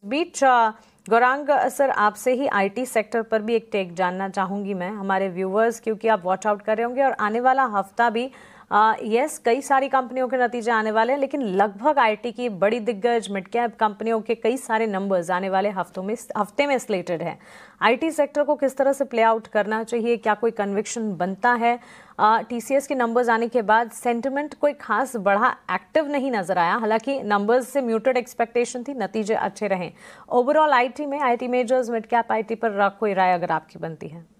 बीच Gaurang sir, आपसे ही IT sector पर भी एक टेक जानना चाहूंगी मैं, हमारे व्यूवर्स, क्योंकि आप वॉच आउट कर रहे होंगे और आने वाला हफ्ता भी यस कई सारी कंपनियों के नतीजे आने वाले हैं, लेकिन लगभग आईटी की बड़ी दिग्गज मिड कैप कंपनियों के कई सारे नंबर्स आने वाले हफ्ते में स्लेटेड हैं। आईटी सेक्टर को किस तरह से प्ले आउट करना चाहिए, क्या कोई कन्विक्शन बनता है? टीसीएस के नंबर्स आने के बाद सेंटिमेंट कोई खास बढ़ा एक्टिव नहीं नजर आया, हालांकि नंबर्स से म्यूटेड एक्सपेक्टेशन थी, नतीजे अच्छे रहे। ओवरऑल आईटी में, IT measures, mid cap IT पर कोई राय अगर आपकी बनती है?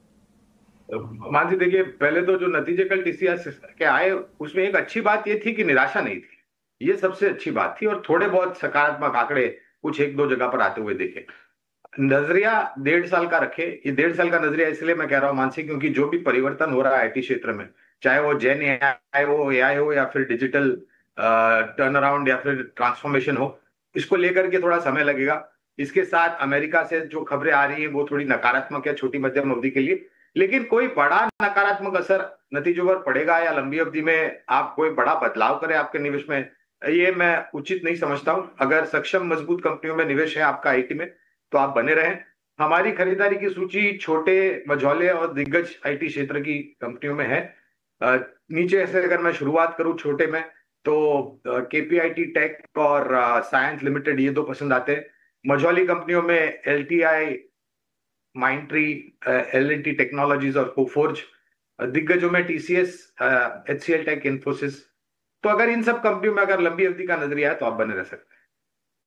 मानसी, देखिए, पहले तो जो नतीजे कल टीसीएस के आए उसमें एक अच्छी बात ये थी कि निराशा नहीं थी। ये सबसे अच्छी बात थी, और थोड़े बहुत सकारात्मक आंकड़े कुछ एक दो जगह पर आते हुए देखे। नजरिया 1.5 साल का रखे। ये 1.5 साल का नजरिया इसलिए मैं कह रहा हूँ मानसी, क्योंकि जो भी परिवर्तन हो रहा है आईटी क्षेत्र में, चाहे वो जेन एआई हो, एआई हो, या फिर डिजिटल टर्न अराउंड या फिर ट्रांसफॉर्मेशन हो, इसको लेकर के थोड़ा समय लगेगा। इसके साथ अमेरिका से जो खबरें आ रही है वो थोड़ी नकारात्मक है छोटी मध्यम अवधि के लिए, लेकिन कोई बड़ा नकारात्मक असर नतीजों पर पड़ेगा या लंबी अवधि में आप कोई बड़ा बदलाव करें आपके निवेश में, ये मैं उचित नहीं समझता हूं। अगर सक्षम मजबूत कंपनियों में निवेश है आपका आईटी में, तो आप बने रहें। हमारी खरीदारी की सूची छोटे, मझौले और दिग्गज आईटी क्षेत्र की कंपनियों में है। अ, नीचे से अगर मैं शुरुआत करूं छोटे में, तो केपीआईटी टेक और साइंस लिमिटेड, ये दो पसंद आते हैं। मझौली कंपनियों में एलटीआई, माइंट्री, एल&टी टेक्नोलॉजीज और कोफोर्ज। दिग्गजों में टीसीएस, एचसीएल टेक, इन्फोसिस। तो अगर इन सब कंपनियों में अगर लंबी अवधि का नजरिया है तो आप बने रह सकते हैं।